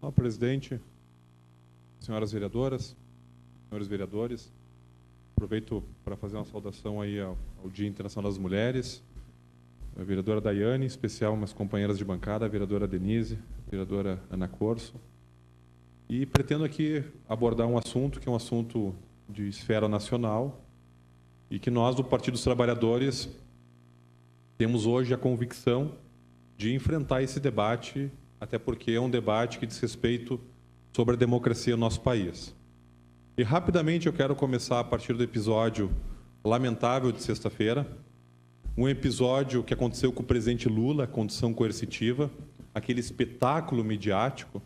Olá, presidente, senhoras vereadoras, senhores vereadores. Aproveito para fazer uma saudação aí ao Dia Internacional das Mulheres. A vereadora Daiane, em especial umas companheiras de bancada, a vereadora Denise, a vereadora Ana Corso. E pretendo aqui abordar um assunto que é um assunto de esfera nacional e que nós, do Partido dos Trabalhadores, temos hoje a convicção de enfrentar esse debate, até porque é um debate que diz respeito sobre a democracia no nosso país. E rapidamente eu quero começar a partir do episódio lamentável de sexta-feira, um episódio que aconteceu com o presidente Lula, condição coercitiva, aquele espetáculo midiático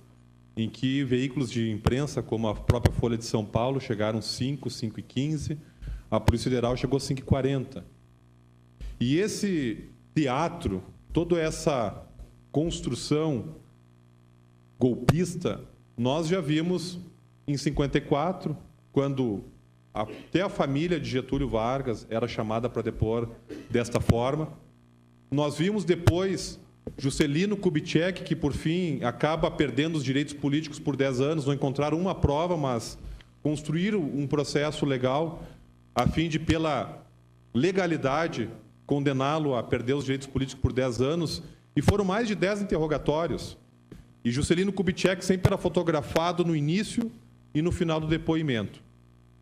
em que veículos de imprensa, como a própria Folha de São Paulo, chegaram 5h15, a Polícia Federal chegou 5h40. E esse teatro, toda essa construção golpista, nós já vimos em 54, quando até a família de Getúlio Vargas era chamada para depor desta forma. Nós vimos depois Juscelino Kubitschek, que por fim acaba perdendo os direitos políticos por 10 anos, não encontraram uma prova, mas construíram um processo legal a fim de, pela legalidade, condená-lo a perder os direitos políticos por 10 anos, e foram mais de 10 interrogatórios. E Juscelino Kubitschek sempre era fotografado no início e no final do depoimento.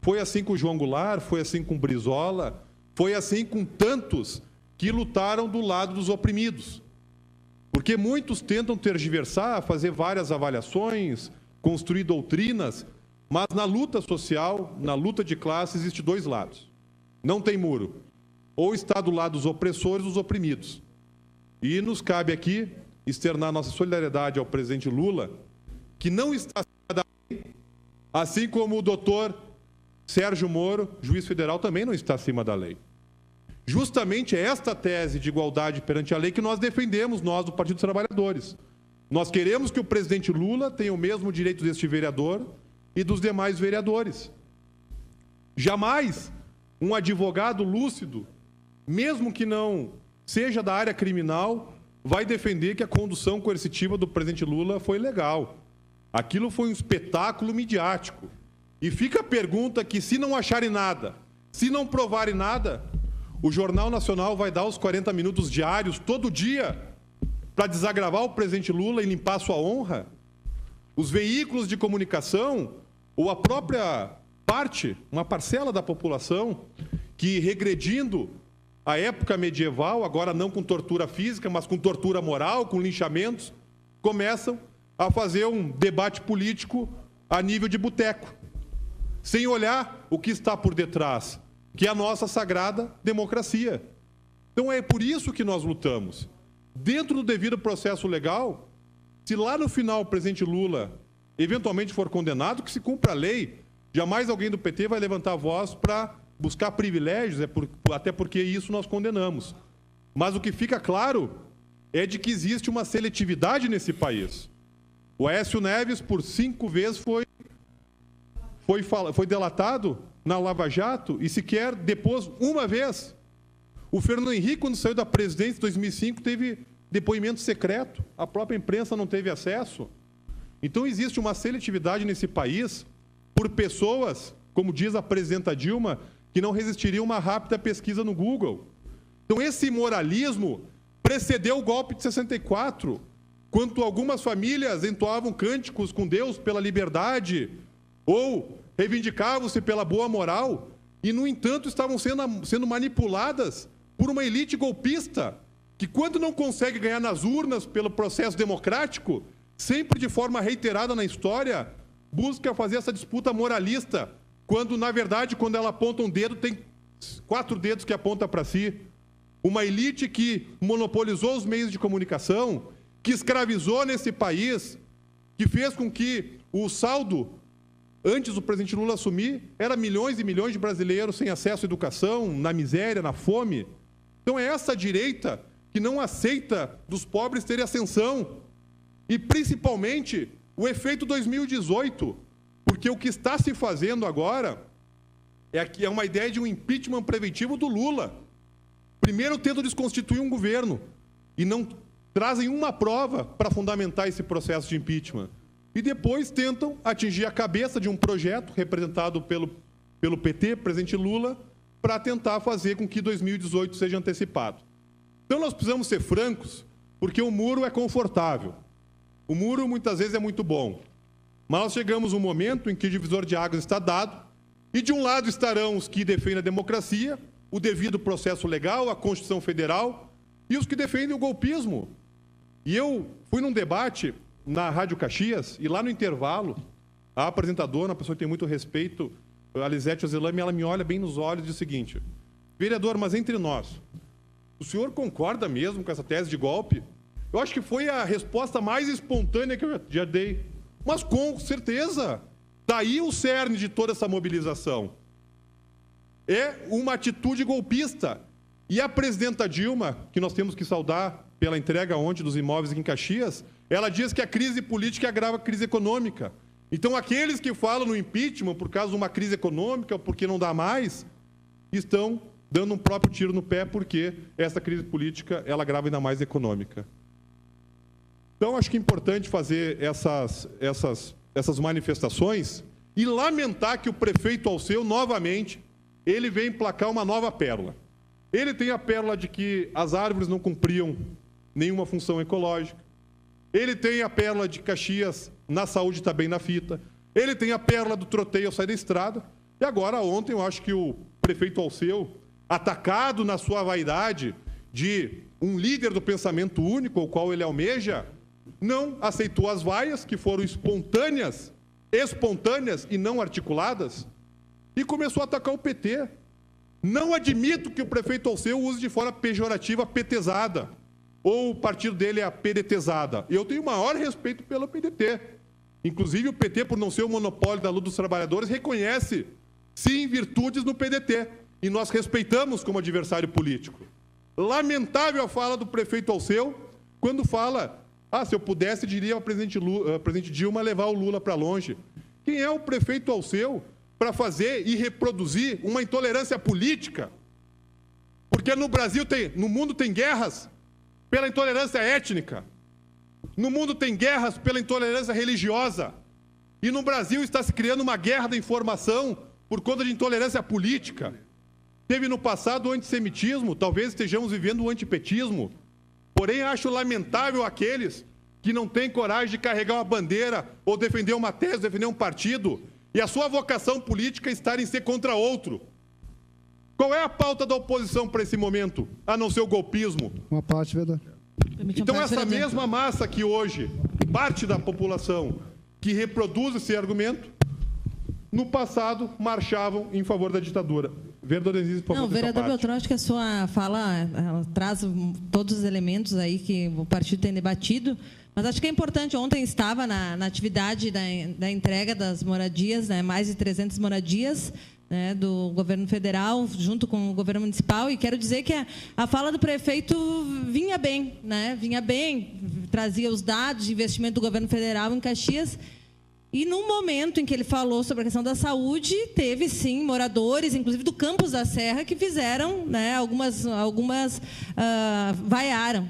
Foi assim com o João Goulart, foi assim com o Brizola, foi assim com tantos que lutaram do lado dos oprimidos. Porque muitos tentam tergiversar, fazer várias avaliações, construir doutrinas, mas na luta social, na luta de classe, existe dois lados. Não tem muro. Ou está do lado dos opressores ou dos oprimidos. E nos cabe aqui externar nossa solidariedade ao presidente Lula, que não está acima da lei, assim como o doutor Sérgio Moro, juiz federal, também não está acima da lei. Justamente é esta tese de igualdade perante a lei que nós defendemos, nós do Partido dos Trabalhadores. Nós queremos que o presidente Lula tenha o mesmo direito deste vereador e dos demais vereadores. Jamais um advogado lúcido, mesmo que não seja da área criminal, vai defender que a condução coercitiva do presidente Lula foi legal. Aquilo foi um espetáculo midiático. E fica a pergunta que, se não acharem nada, se não provarem nada, o Jornal Nacional vai dar os 40 minutos diários, todo dia, para desagravar o presidente Lula e limpar sua honra? Os veículos de comunicação, ou a própria parte, uma parcela da população, que, regredindo à época medieval, agora não com tortura física, mas com tortura moral, com linchamentos, começam a fazer um debate político a nível de boteco, sem olhar o que está por detrás, que é a nossa sagrada democracia. Então é por isso que nós lutamos. Dentro do devido processo legal, se lá no final o presidente Lula eventualmente for condenado, que se cumpra a lei, jamais alguém do PT vai levantar a voz para buscar privilégios, até porque isso nós condenamos. Mas o que fica claro é de que existe uma seletividade nesse país. O Aécio Neves, por 5 vezes, foi delatado na Lava Jato e sequer depôs uma vez. O Fernando Henrique, quando saiu da presidência em 2005, teve depoimento secreto. A própria imprensa não teve acesso. Então existe uma seletividade nesse país por pessoas, como diz a presidenta Dilma, que não resistiriam a uma rápida pesquisa no Google. Então esse moralismo precedeu o golpe de 64, quando algumas famílias entoavam cânticos com Deus pela liberdade, ou reivindicavam-se pela boa moral, e, no entanto, estavam sendo manipuladas por uma elite golpista, que, quando não consegue ganhar nas urnas pelo processo democrático, sempre de forma reiterada na história, busca fazer essa disputa moralista, quando, na verdade, quando ela aponta um dedo, tem 4 dedos que aponta para si. Uma elite que monopolizou os meios de comunicação, que escravizou nesse país, que fez com que o saldo, antes do presidente Lula assumir, era milhões e milhões de brasileiros sem acesso à educação, na miséria, na fome. Então é essa direita que não aceita dos pobres terem ascensão. E, principalmente, o efeito 2018, porque o que está se fazendo agora é uma ideia de um impeachment preventivo do Lula. Primeiro tentam desconstituir um governo e não trazem uma prova para fundamentar esse processo de impeachment. e depois tentam atingir a cabeça de um projeto representado pelo PT, presidente Lula, para tentar fazer com que 2018 seja antecipado. Então, nós precisamos ser francos, porque o muro é confortável. O muro, muitas vezes, é muito bom. Mas nós chegamos a um momento em que o divisor de águas está dado, e de um lado estarão os que defendem a democracia, o devido processo legal, a Constituição Federal, e os que defendem o golpismo. E eu fui num debate na Rádio Caxias, e lá no intervalo, a apresentadora, uma pessoa que tem muito respeito, a Lisete Ozelami, ela me olha bem nos olhos e diz o seguinte: vereador, mas entre nós, o senhor concorda mesmo com essa tese de golpe? Eu acho que foi a resposta mais espontânea que eu já dei. Mas com certeza, daí o cerne de toda essa mobilização. É uma atitude golpista. E a presidenta Dilma, que nós temos que saudar pela entrega ontem dos imóveis aqui em Caxias, ela diz que a crise política agrava a crise econômica. Então, aqueles que falam no impeachment por causa de uma crise econômica, porque não dá mais, estão dando um próprio tiro no pé, porque essa crise política ela agrava ainda mais a econômica. Então, acho que é importante fazer essas manifestações e lamentar que o prefeito Alceu, novamente, ele vem emplacar uma nova pérola. Ele tem a pérola de que as árvores não cumpriam nenhuma função ecológica. Ele tem a pérola de Caxias, na saúde está bem na fita. Ele tem a pérola do troteio ao sair da estrada. E agora, ontem, eu acho que o prefeito Alceu, atacado na sua vaidade de um líder do pensamento único, ao qual ele almeja, não aceitou as vaias, que foram espontâneas e não articuladas, e começou a atacar o PT. Não admito que o prefeito Alceu use de forma pejorativa a petezada, ou o partido dele é a PDTzada. Eu tenho o maior respeito pelo PDT. Inclusive, o PT, por não ser o monopólio da luta dos trabalhadores, reconhece, sim, virtudes no PDT. E nós respeitamos como adversário político. Lamentável a fala do prefeito Alceu, quando fala: se eu pudesse, diria ao presidente Dilma levar o Lula para longe. Quem é o prefeito Alceu para fazer e reproduzir uma intolerância política? Porque no mundo tem guerras pela intolerância étnica. No mundo tem guerras pela intolerância religiosa. E no Brasil está se criando uma guerra da informação por conta de intolerância política. Teve no passado o antissemitismo, talvez estejamos vivendo o antipetismo. Porém, acho lamentável aqueles que não têm coragem de carregar uma bandeira ou defender uma tese, defender um partido, e a sua vocação política estar em ser contra outro. Qual é a pauta da oposição para esse momento, a não ser o golpismo? Uma parte, vereador. Então, essa mesma massa que hoje, parte da população que reproduz esse argumento, no passado marchavam em favor da ditadura. Vereador Denise, por favor. Não, vereador Beltrão, acho que a sua fala ela traz todos os elementos aí que o partido tem debatido, mas acho que é importante. Ontem estava na atividade da entrega das moradias, né, mais de 300 moradias, né, do governo federal, junto com o governo municipal, e quero dizer que a fala do prefeito vinha bem, né, trazia os dados de investimento do governo federal em Caxias. E no momento em que ele falou sobre a questão da saúde, teve sim moradores, inclusive do Campos da Serra, que fizeram, né, algumas vaiaram.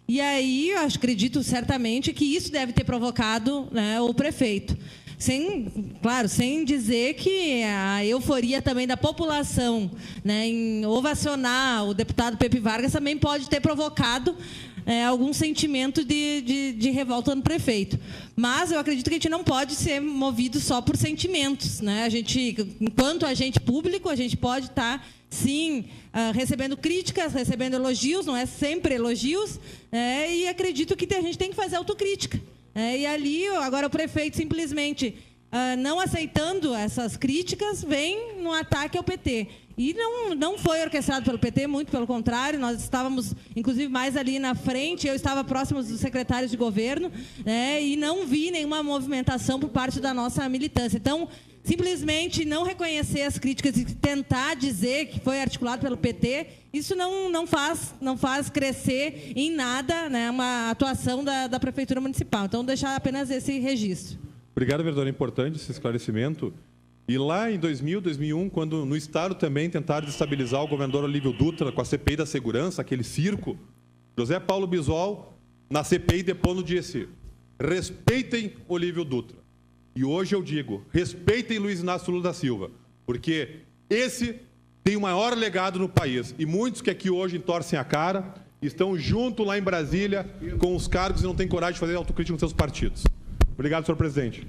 E aí, eu acredito certamente que isso deve ter provocado, né, o prefeito. Sem dizer que a euforia também da população, né, em ovacionar o deputado Pepe Vargas também pode ter provocado algum sentimento de revolta no prefeito. Mas eu acredito que a gente não pode ser movido só por sentimentos, né? A gente, enquanto agente público, a gente pode estar, sim, recebendo críticas, recebendo elogios, não é sempre elogios, e acredito que a gente tem que fazer autocrítica. E ali, agora o prefeito simplesmente não aceitando essas críticas, vem no ataque ao PT. E não foi orquestrado pelo PT, muito pelo contrário, nós estávamos, inclusive, mais ali na frente, eu estava próximo dos secretários de governo, né, e não vi nenhuma movimentação por parte da nossa militância. Então, simplesmente não reconhecer as críticas e tentar dizer que foi articulado pelo PT, isso não faz crescer em nada, né, uma atuação da Prefeitura Municipal. Então, deixar apenas esse registro. Obrigado, vereador. É importante esse esclarecimento. E lá em 2000, 2001, quando no Estado também tentaram destabilizar o governador Olívio Dutra com a CPI da segurança, aquele circo, José Paulo Bisol, na CPI, depondo disse: respeitem Olívio Dutra. E hoje eu digo, respeitem Luiz Inácio Lula da Silva, porque esse tem o maior legado no país. E muitos que aqui hoje torcem a cara estão junto lá em Brasília com os cargos e não têm coragem de fazer autocrítica nos seus partidos. Obrigado, senhor presidente.